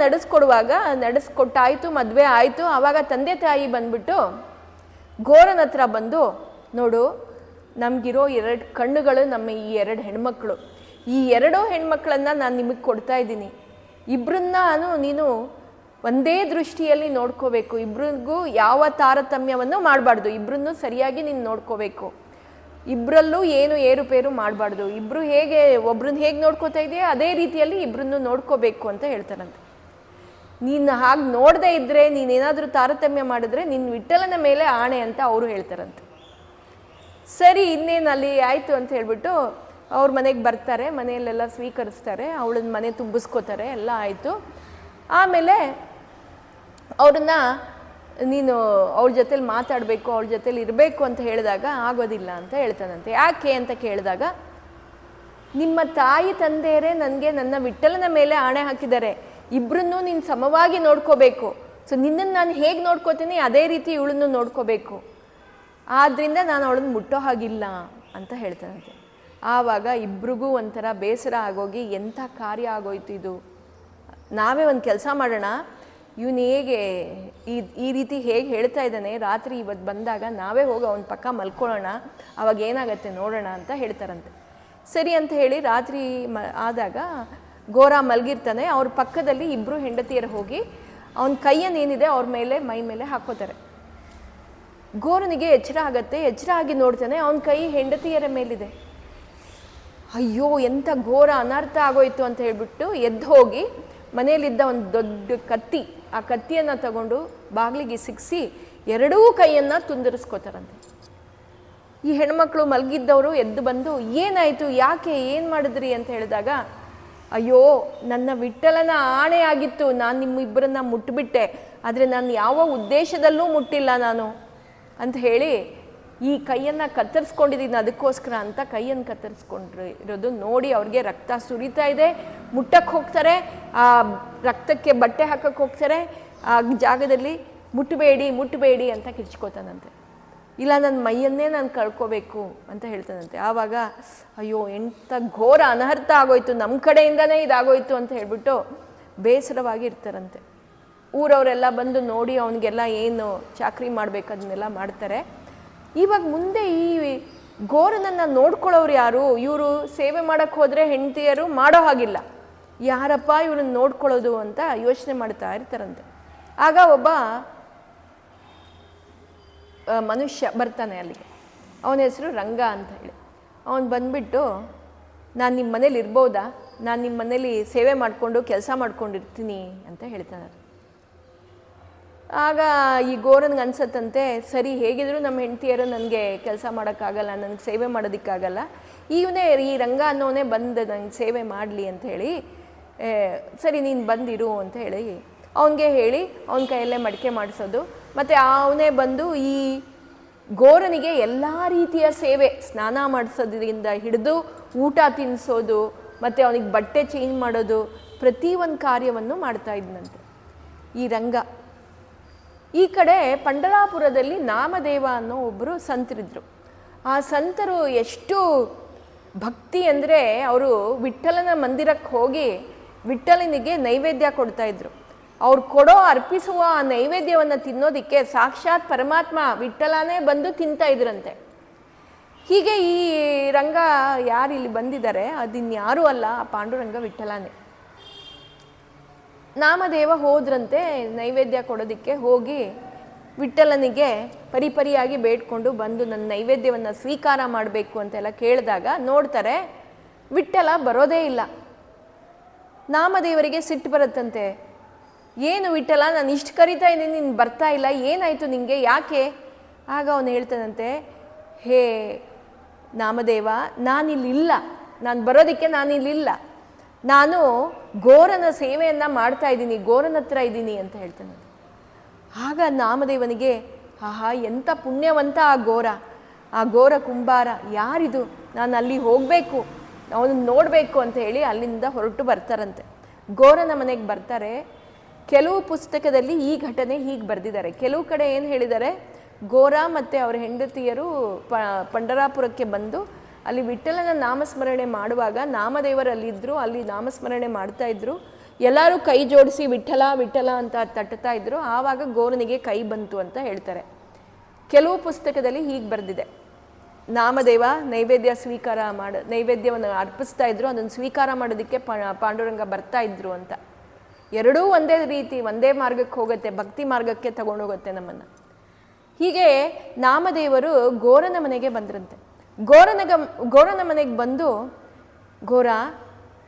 ನಡೆಸ್ಕೊಟ್ಟಾಯಿತು, ಮದುವೆ ಆಯಿತು. ಆವಾಗ ತಂದೆ ತಾಯಿ ಬಂದ್ಬಿಟ್ಟು ಗೋರನ ಹತ್ರ ಬಂದು, ನೋಡು ನಮಗಿರೋ 2 ಕಣ್ಣುಗಳು ನಮ್ಮ ಈ 2 ಹೆಣ್ಮಕ್ಳು, ಈ 2 ಹೆಣ್ಮಕ್ಳನ್ನು ನಾನು ನಿಮಗೆ ಕೊಡ್ತಾ ಇದ್ದೀನಿ, ಇಬ್ಬರನ್ನ ನೀನು ಒಂದೇ ದೃಷ್ಟಿಯಲ್ಲಿ ನೋಡ್ಕೋಬೇಕು, ಇಬ್ರಿಗೂ ಯಾವ ತಾರತಮ್ಯವನ್ನು ಮಾಡಬಾರ್ದು, ಇಬ್ಬರನ್ನು ಸರಿಯಾಗಿ ನೀನು ನೋಡ್ಕೋಬೇಕು, ಇಬ್ಬರಲ್ಲೂ ಏನು ಏರುಪೇರು ಮಾಡಬಾರ್ದು, ಇಬ್ಬರು ಒಬ್ರನ್ನ ಹೇಗೆ ನೋಡ್ಕೋತಾ ಇದೆಯಾ ಅದೇ ರೀತಿಯಲ್ಲಿ ಇಬ್ಬರನ್ನು ನೋಡ್ಕೋಬೇಕು ಅಂತ ಹೇಳ್ತಾರಂತೆ. ನೀನು ಹಾಗೆ ನೋಡದೇ ಇದ್ದರೆ, ನೀನೇನಾದರೂ ತಾರತಮ್ಯ ಮಾಡಿದ್ರೆ ನಿನ್ನ ವಿಠಲನ ಮೇಲೆ ಆಣೆ ಅಂತ ಅವರು ಹೇಳ್ತಾರಂತೆ. ಸರಿ ಇನ್ನೇನು ಅಲ್ಲಿ ಆಯಿತು ಅಂತ ಹೇಳ್ಬಿಟ್ಟು ಅವ್ರ ಮನೆಗೆ ಬರ್ತಾರೆ, ಮನೆಯಲ್ಲೆಲ್ಲ ಸ್ವೀಕರಿಸ್ತಾರೆ, ಅವಳನ್ನ ಮನೆ ತುಂಬಿಸ್ಕೋತಾರೆ, ಎಲ್ಲ ಆಯಿತು. ಆಮೇಲೆ ಅವ್ರನ್ನ ನೀನು ಅವ್ರ ಜೊತೇಲಿ ಮಾತಾಡಬೇಕು, ಅವ್ರ ಜೊತೇಲಿ ಇರಬೇಕು ಅಂತ ಹೇಳಿದಾಗ ಆಗೋದಿಲ್ಲ ಅಂತ ಹೇಳ್ತಾನಂತೆ. ಯಾಕೆ ಅಂತ ಕೇಳಿದಾಗ, ನಿಮ್ಮ ತಾಯಿ ತಂದೆಯರೇ ನನಗೆ ನನ್ನ ವಿಠಲನ ಮೇಲೆ ಆಣೆ ಹಾಕಿದ್ದಾರೆ, ಇಬ್ಬರನ್ನೂ ನೀನು ಸಮವಾಗಿ ನೋಡ್ಕೋಬೇಕು, ಸೊ ನಿನ್ನನ್ನು ನಾನು ಹೇಗೆ ನೋಡ್ಕೋತೀನಿ ಅದೇ ರೀತಿ ಇವಳನ್ನು ನೋಡ್ಕೋಬೇಕು, ಆದ್ದರಿಂದ ನಾನು ಅವಳನ್ನು ಮುಟ್ಟೋ ಹಾಗಿಲ್ಲ ಅಂತ ಹೇಳ್ತಾನಂತೆ. ಆವಾಗ ಇಬ್ರಿಗೂ ಒಂಥರ ಬೇಸರ ಆಗೋಗಿ, ಎಂಥ ಕಾರ್ಯ ಆಗೋಯ್ತು ಇದು, ನಾವೇ ಒಂದು ಕೆಲಸ ಮಾಡೋಣ, ಇವನು ಹೇಗೆ ಈ ರೀತಿ ಹೇಗೆ ಹೇಳ್ತಾ ಇದ್ದಾನೆ, ರಾತ್ರಿ ಇವತ್ತು ಬಂದಾಗ ನಾವೇ ಹೋಗಿ ಅವನ ಪಕ್ಕ ಮಲ್ಕೊಳ್ಳೋಣ, ಅವಾಗ ಏನಾಗತ್ತೆ ನೋಡೋಣ ಅಂತ ಹೇಳ್ತಾರಂತೆ. ಸರಿ ಅಂತ ಹೇಳಿ ರಾತ್ರಿ ಆದಾಗ ಗೋರ ಮಲಗಿರ್ತಾನೆ, ಅವ್ರ ಪಕ್ಕದಲ್ಲಿ ಇಬ್ಬರು ಹೆಂಡತಿಯರು ಹೋಗಿ ಅವನ ಕೈಯನ್ನೇನಿದೆ ಅವ್ರ ಮೇಲೆ ಮೈ ಮೇಲೆ ಹಾಕೋತಾರೆ. ಗೋರನಿಗೆ ಎಚ್ಚರ ಆಗತ್ತೆ, ಎಚ್ಚರ ಆಗಿ ನೋಡ್ತಾನೆ, ಅವನ ಕೈ ಹೆಂಡತಿಯರ ಮೇಲಿದೆ. ಅಯ್ಯೋ ಎಂಥ ಘೋರ ಅನರ್ಥ ಆಗೋಯ್ತು ಅಂತ ಹೇಳ್ಬಿಟ್ಟು ಎದ್ದು ಹೋಗಿ ಮನೆಯಲ್ಲಿದ್ದ ಒಂದು ದೊಡ್ಡ ಕತ್ತಿ, ಆ ಕತ್ತಿಯನ್ನು ತಗೊಂಡು ಬಾಗಿಲಿಗೆ ಸಿಕ್ಕಿಸಿ 2 ಕೈಯನ್ನು ತುಂದರಿಸ್ಕೋತಾರಂತೆ. ಈ ಹೆಣ್ಮಕ್ಳು ಮಲಗಿದ್ದವರು ಎದ್ದು ಬಂದು, ಏನಾಯಿತು, ಯಾಕೆ, ಏನು ಮಾಡಿದ್ರಿ ಅಂತ ಹೇಳಿದಾಗ, ಅಯ್ಯೋ ನನ್ನ ವಿಠಲನ ಆಣೆ ಆಗಿತ್ತು, ನಾನು ನಿಮ್ಮಿಬ್ಬರನ್ನ ಮುಟ್ಬಿಟ್ಟೆ, ಆದರೆ ನಾನು ಯಾವ ಉದ್ದೇಶದಲ್ಲೂ ಮುಟ್ಟಿಲ್ಲ ನಾನು ಅಂತ ಹೇಳಿ ಈ ಕೈಯನ್ನು ಕತ್ತರಿಸ್ಕೊಂಡಿದ್ದೀನಿ ಅದಕ್ಕೋಸ್ಕರ ಅಂತ ಕೈಯನ್ನು ಕತ್ತರಿಸ್ಕೊಂಡಿರೋದು ನೋಡಿ ಅವ್ರಿಗೆ ರಕ್ತ ಸುರಿತಾ ಇದೆ. ಮುಟ್ಟಕ್ಕೆ ಹೋಗ್ತಾರೆ, ಆ ರಕ್ತಕ್ಕೆ ಬಟ್ಟೆ ಹಾಕಕ್ಕೆ ಹೋಗ್ತಾರೆ, ಆ ಜಾಗದಲ್ಲಿ ಮುಟ್ಟಬೇಡಿ ಅಂತ ಕಿರ್ಚ್ಕೋತಾನಂತೆ. ಇಲ್ಲ ನನ್ನ ಮೈಯನ್ನೇ ನಾನು ಕಳ್ಕೋಬೇಕು ಅಂತ ಹೇಳ್ತಾನಂತೆ. ಆವಾಗ ಅಯ್ಯೋ ಎಂಥ ಘೋರ ಅನರ್ಥ ಆಗೋಯ್ತು, ನಮ್ಮ ಕಡೆಯಿಂದನೇ ಇದಾಗೋಯ್ತು ಅಂತ ಹೇಳ್ಬಿಟ್ಟು ಬೇಸರವಾಗಿ ಇರ್ತಾರಂತೆ. ಊರವರೆಲ್ಲ ಬಂದು ನೋಡಿ ಅವನಿಗೆಲ್ಲ ಏನು ಚಾಕ್ರಿ ಮಾಡಬೇಕು ಅದನ್ನೆಲ್ಲ ಮಾಡ್ತಾರೆ. ಇವಾಗ ಮುಂದೆ ಈ ಗೋರನನ್ನು ನೋಡ್ಕೊಳ್ಳೋರು ಯಾರು, ಇವರು ಸೇವೆ ಮಾಡೋಕ್ಕೆ ಹೋದರೆ ಹೆಂಡತಿಯರು ಮಾಡೋ ಹಾಗಿಲ್ಲ, ಯಾರಪ್ಪ ಇವ್ರನ್ನ ನೋಡ್ಕೊಳ್ಳೋದು ಅಂತ ಯೋಚನೆ ಮಾಡ್ತಾ ಇರ್ತಾರಂತೆ. ಆಗ ಒಬ್ಬ ಮನುಷ್ಯ ಬರ್ತಾನೆ ಅಲ್ಲಿಗೆ, ಅವನ ಹೆಸರು ರಂಗ ಅಂತ ಹೇಳಿ. ಅವನು ಬಂದ್ಬಿಟ್ಟು, ನಾನು ನಿಮ್ಮ ಮನೇಲಿ ಇರ್ಬೋದಾ, ನಾನು ನಿಮ್ಮ ಮನೇಲಿ ಸೇವೆ ಮಾಡಿಕೊಂಡು ಕೆಲಸ ಮಾಡ್ಕೊಂಡಿರ್ತೀನಿ ಅಂತ ಹೇಳ್ತಾನೆ. ಆಗ ಈ ಗೋರನ್ಗೆ ಅನ್ಸತ್ತಂತೆ, ಸರಿ ಹೇಗಿದ್ರು ನಮ್ಮ ಹೆಂಡತಿಯರು ನನಗೆ ಕೆಲಸ ಮಾಡೋಕ್ಕಾಗಲ್ಲ, ನನಗೆ ಸೇವೆ ಮಾಡೋದಕ್ಕಾಗಲ್ಲ, ಈ ರಂಗ ಅನ್ನೋನೇ ಬಂದು ನನಗೆ ಸೇವೆ ಮಾಡಲಿ ಅಂತ ಹೇಳಿ, ಸರಿ ನೀನು ಬಂದಿರು ಅಂತ ಹೇಳಿ ಅವನಿಗೆ ಹೇಳಿ ಅವನ ಕೈಯಲ್ಲೇ ಮಡಿಕೆ ಮಾಡಿಸೋದು. ಮತ್ತು ಅವನೇ ಬಂದು ಈ ಗೋರನಿಗೆ ಎಲ್ಲ ರೀತಿಯ ಸೇವೆ, ಸ್ನಾನ ಮಾಡಿಸೋದ್ರಿಂದ ಹಿಡಿದು ಊಟ ತಿನ್ನಿಸೋದು, ಮತ್ತು ಅವನಿಗೆ ಬಟ್ಟೆ ಚೇಂಜ್ ಮಾಡೋದು, ಪ್ರತಿಯೊಂದು ಕಾರ್ಯವನ್ನು ಮಾಡ್ತಾ ಇದ್ನಂತೆ ಈ ರಂಗ. ಈ ಕಡೆ ಪಂಡರಾಪುರದಲ್ಲಿ ನಾಮದೇವ ಅನ್ನೋ ಒಬ್ಬರು ಸಂತರಿದ್ರು. ಆ ಸಂತರು ಎಷ್ಟು ಭಕ್ತಿ ಅಂದರೆ, ಅವರು ವಿಠಲನ ಮಂದಿರಕ್ಕೆ ಹೋಗಿ ವಿಠಲನಿಗೆ ನೈವೇದ್ಯ ಕೊಡ್ತಾಯಿದ್ರು. ಅವ್ರು ಅರ್ಪಿಸುವ ಆ ನೈವೇದ್ಯವನ್ನು ತಿನ್ನೋದಕ್ಕೆ ಸಾಕ್ಷಾತ್ ಪರಮಾತ್ಮ ವಿಠಲನೇ ಬಂದು ತಿಂತಾ ಇದ್ರಂತೆ. ಹೀಗೆ ಈ ರಂಗ ಯಾರು ಇಲ್ಲಿ ಬಂದಿದ್ದಾರೆ ಅದಿನ್ಯಾರೂ ಅಲ್ಲ, ಆ ಪಾಂಡುರಂಗ ವಿಠಲನೇ. ನಾಮದೇವ ಹೋದ್ರಂತೆ ನೈವೇದ್ಯ ಕೊಡೋದಕ್ಕೆ, ಹೋಗಿ ವಿಠಲನಿಗೆ ಪರಿಪರಿಯಾಗಿ ಬೇಡ್ಕೊಂಡು ಬಂದು ನನ್ನ ನೈವೇದ್ಯವನ್ನು ಸ್ವೀಕಾರ ಮಾಡಬೇಕು ಅಂತೆಲ್ಲ ಕೇಳಿದಾಗ ನೋಡ್ತಾರೆ ವಿಠಲ ಬರೋದೇ ಇಲ್ಲ. ನಾಮದೇವರಿಗೆ ಸಿಟ್ಟು ಬರುತ್ತಂತೆ, ಏನು ವಿಠಲ, ನಾನು ಇಷ್ಟು ಕರಿತಾ ಇದ್ದೀನಿ, ನೀನು ಬರ್ತಾ ಇಲ್ಲ, ಏನಾಯಿತು ನಿನಗೆ, ಯಾಕೆ? ಆಗ ಅವನು ಹೇಳ್ತಾನಂತೆ, ಹೇ ನಾಮದೇವ, ನಾನಿಲ್ಲಿಲ್ಲ, ನಾನು ಬರೋದಕ್ಕೆ ನಾನು ಇಲ್ಲಿಲ್ಲ, ನಾನು ಗೋರನ ಸೇವೆಯನ್ನು ಮಾಡ್ತಾ ಇದ್ದೀನಿ, ಗೋರನ ಹತ್ರ ಇದ್ದೀನಿ ಅಂತ ಹೇಳ್ತಾನೆ. ಆಗ ನಾಮದೇವನಿಗೆ ಆಹಾ ಎಂಥ ಪುಣ್ಯವಂತ ಆ ಗೋರ ಕುಂಬಾರ, ಯಾರಿದು, ನಾನು ಅಲ್ಲಿ ಹೋಗಬೇಕು, ಅವನನ್ನು ನೋಡಬೇಕು ಅಂತ ಹೇಳಿ ಅಲ್ಲಿಂದ ಹೊರಟು ಬರ್ತಾರಂತೆ. ಗೋರನ ಮನೆಗೆ ಬರ್ತಾರೆ. ಕೆಲವು ಪುಸ್ತಕದಲ್ಲಿ ಈ ಘಟನೆ ಹೀಗೆ ಬರೆದಿದ್ದಾರೆ, ಕೆಲವು ಕಡೆ ಏನು ಹೇಳಿದ್ದಾರೆ, ಗೋರ ಮತ್ತು ಅವರ ಹೆಂಡತಿಯರು ಪಂಡರಾಪುರಕ್ಕೆ ಬಂದು ಅಲ್ಲಿ ವಿಠ್ಠಲನ ನಾಮಸ್ಮರಣೆ ಮಾಡುವಾಗ ನಾಮದೇವರಲ್ಲಿದ್ದರು, ಅಲ್ಲಿ ನಾಮಸ್ಮರಣೆ ಮಾಡ್ತಾಯಿದ್ರು, ಎಲ್ಲರೂ ಕೈ ಜೋಡಿಸಿ ವಿಠ್ಠಲ ವಿಠ್ಠಲ ಅಂತ ತಟ್ಟುತ್ತಾ ಇದ್ರು. ಆವಾಗ ಗೋರನಿಗೆ ಕೈ ಬಂತು ಅಂತ ಹೇಳ್ತಾರೆ. ಕೆಲವು ಪುಸ್ತಕದಲ್ಲಿ ಹೀಗೆ ಬರೆದಿದೆ, ನಾಮದೇವ ನೈವೇದ್ಯವನ್ನು ಅರ್ಪಿಸ್ತಾ ಇದ್ರು, ಅದನ್ನು ಸ್ವೀಕಾರ ಮಾಡೋದಕ್ಕೆ ಪಾಂಡುರಂಗ ಬರ್ತಾ ಇದ್ರು ಅಂತ. ಎರಡೂ ಒಂದೇ ರೀತಿ, ಒಂದೇ ಮಾರ್ಗಕ್ಕೆ ಹೋಗುತ್ತೆ, ಭಕ್ತಿ ಮಾರ್ಗಕ್ಕೆ ತಗೊಂಡೋಗುತ್ತೆ ನಮ್ಮನ್ನು. ಹೀಗೆ ನಾಮದೇವರು ಗೋರನ ಮನೆಗೆ ಬಂದ್ರಂತೆ. ಗೋರನ ಮನೆಗೆ ಬಂದು, ಗೋರ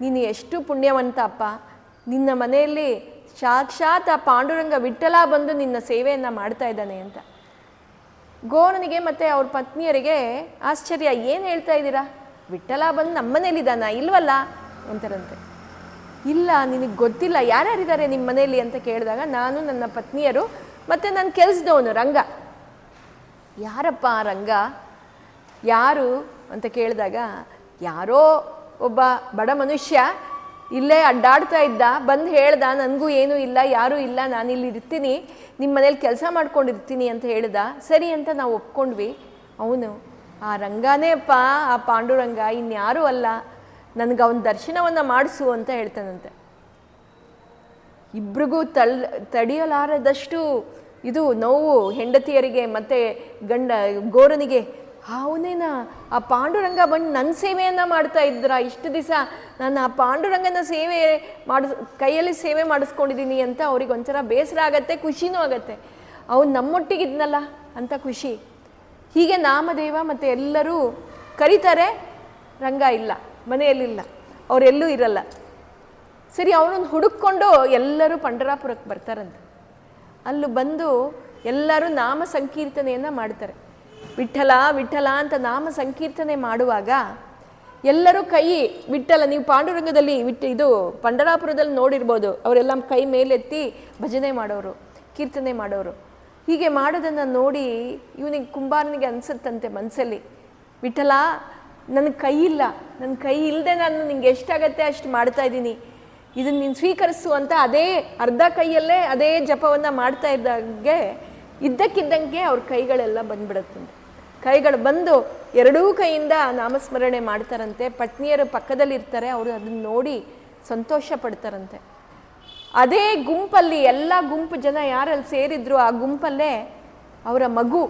ನೀನು ಎಷ್ಟು ಪುಣ್ಯವಂತ ಅಪ್ಪ, ನಿನ್ನ ಮನೆಯಲ್ಲಿ ಸಾಕ್ಷಾತ್ ಆ ಪಾಂಡುರಂಗ ವಿಠ್ಠಲ ಬಂದು ನಿನ್ನ ಸೇವೆಯನ್ನು ಮಾಡ್ತಾ ಇದ್ದಾನೆ ಅಂತ. ಗೋರನಿಗೆ ಮತ್ತು ಅವ್ರ ಪತ್ನಿಯರಿಗೆ ಆಶ್ಚರ್ಯ, ಏನು ಹೇಳ್ತಾ ಇದ್ದೀರಾ, ವಿಠ್ಠಲ ಬಂದು ನಮ್ಮ ಮನೇಲಿದ್ದಾನ, ಇಲ್ವಲ್ಲ ಅಂತಾರಂತೆ. ಇಲ್ಲ, ನಿನಗೆ ಗೊತ್ತಿಲ್ಲ, ಯಾರ್ಯಾರಿದ್ದಾರೆ ನಿಮ್ಮ ಮನೆಯಲ್ಲಿ ಅಂತ ಕೇಳಿದಾಗ, ನಾನು, ನನ್ನ ಪತ್ನಿಯರು ಮತ್ತು ನನ್ನ ಕೆಲಸದವನು ರಂಗ. ಯಾರಪ್ಪ ಆ ರಂಗ, ಯಾರು ಅಂತ ಕೇಳಿದಾಗ, ಯಾರೋ ಒಬ್ಬ ಬಡ ಮನುಷ್ಯ ಇಲ್ಲೇ ಅಡ್ಡಾಡ್ತಾ ಇದ್ದ, ಬಂದು ಹೇಳ್ದ, ನನಗೂ ಏನೂ ಇಲ್ಲ, ಯಾರೂ ಇಲ್ಲ, ನಾನಿಲ್ಲಿ ಇರ್ತೀನಿ, ನಿಮ್ಮ ಮನೇಲಿ ಕೆಲಸ ಮಾಡ್ಕೊಂಡಿರ್ತೀನಿ ಅಂತ ಹೇಳ್ದ. ಸರಿ ಅಂತ ನಾವು ಒಪ್ಕೊಂಡ್ವಿ. ಅವನು ಆ ರಂಗನೇ ಅಪ್ಪ, ಆ ಪಾಂಡುರಂಗ, ಇನ್ಯಾರೂ ಅಲ್ಲ, ನನಗೆ ಅವನ ದರ್ಶನವನ್ನು ಮಾಡಿಸು ಅಂತ ಹೇಳ್ತಾನಂತೆ. ಇಬ್ರಿಗೂ ತಡೆಯಲಾರದಷ್ಟು ಇದು ನೋವು ಹೆಂಡತಿಯರಿಗೆ ಮತ್ತು ಗೋರನಿಗೆ. ಅವನೇನ ಆ ಪಾಂಡುರಂಗ ಬಂದು ನನ್ನ ಸೇವೆಯನ್ನು ಮಾಡ್ತಾ ಇದ್ರ, ಇಷ್ಟು ದಿವಸ ನಾನು ಆ ಪಾಂಡುರಂಗನ ಕೈಯಲ್ಲಿ ಸೇವೆ ಮಾಡಿಸ್ಕೊಂಡಿದ್ದೀನಿ ಅಂತ ಅವ್ರಿಗೆ ಒಂಥರ ಬೇಸರ ಆಗತ್ತೆ, ಖುಷಿನೂ ಆಗತ್ತೆ. ಅವನು ನಮ್ಮೊಟ್ಟಿಗಿದ್ನಲ್ಲ ಅಂತ ಖುಷಿ. ಹೀಗೆ ನಾಮದೇವ ಮತ್ತು ಎಲ್ಲರೂ ಕರೀತಾರೆ, ರಂಗ ಇಲ್ಲ, ಮನೆಯಲ್ಲಿಲ್ಲ, ಅವರೆಲ್ಲೂ ಇರಲ್ಲ. ಸರಿ, ಅವನನ್ನು ಹುಡುಕೊಂಡು ಎಲ್ಲರೂ ಪಂಡರಾಪುರಕ್ಕೆ ಬರ್ತಾರಂತೆ. ಅಲ್ಲೂ ಬಂದು ಎಲ್ಲರೂ ನಾಮ ಸಂಕೀರ್ತನೆಯನ್ನು ಮಾಡ್ತಾರೆ. ವಿಠ್ಠಲ ವಿಠ್ಠಲ ಅಂತ ನಾಮ ಸಂಕೀರ್ತನೆ ಮಾಡುವಾಗ ಎಲ್ಲರೂ ಕೈ ವಿಠ್ಠಲ, ನೀವು ಪಾಂಡುರಂಗದಲ್ಲಿ ಇದು ಪಂಡರಾಪುರದಲ್ಲಿ ನೋಡಿರ್ಬೋದು, ಅವರೆಲ್ಲ ಕೈ ಮೇಲೆತ್ತಿ ಭಜನೆ ಮಾಡೋರು, ಕೀರ್ತನೆ ಮಾಡೋರು. ಹೀಗೆ ಮಾಡೋದನ್ನು ನೋಡಿ ಇವನಿಗೆ ಕುಂಬಾರನಿಗೆ ಅನಿಸುತ್ತಂತೆ ಮನಸ್ಸಲ್ಲಿ, ವಿಠ್ಠಲ ನನ್ನ ಕೈ ಇಲ್ಲ, ನನ್ನ ಕೈ ಇಲ್ಲದೆ ನಾನು ನಿಂಗೆ ಎಷ್ಟಾಗತ್ತೆ ಅಷ್ಟು ಮಾಡ್ತಾ ಇದ್ದೀನಿ, ಇದನ್ನು ನೀನು ಸ್ವೀಕರಿಸು ಅಂತ ಅದೇ ಅರ್ಧ ಕೈಯಲ್ಲೇ ಅದೇ ಜಪವನ್ನು ಮಾಡ್ತಾ ಇದ್ದಕ್ಕಿದ್ದಂಗೆ ಅವ್ರ ಕೈಗಳೆಲ್ಲ ಬಂದ್ಬಿಡುತ್ತಂತೆ. ಕೈಗಳು ಬಂದು ಎರಡೂ ಕೈಯಿಂದ ನಾಮಸ್ಮರಣೆ ಮಾಡ್ತಾರಂತೆ. ಪತ್ನಿಯರು ಪಕ್ಕದಲ್ಲಿರ್ತಾರೆ, ಅವರು ಅದನ್ನು ನೋಡಿ ಸಂತೋಷ ಪಡ್ತಾರಂತೆ. ಅದೇ ಗುಂಪಲ್ಲಿ ಎಲ್ಲ ಗುಂಪು ಜನ ಯಾರಲ್ಲಿ ಸೇರಿದ್ರು ಆ ಗುಂಪಲ್ಲೇ ಅವರ ಮಗು,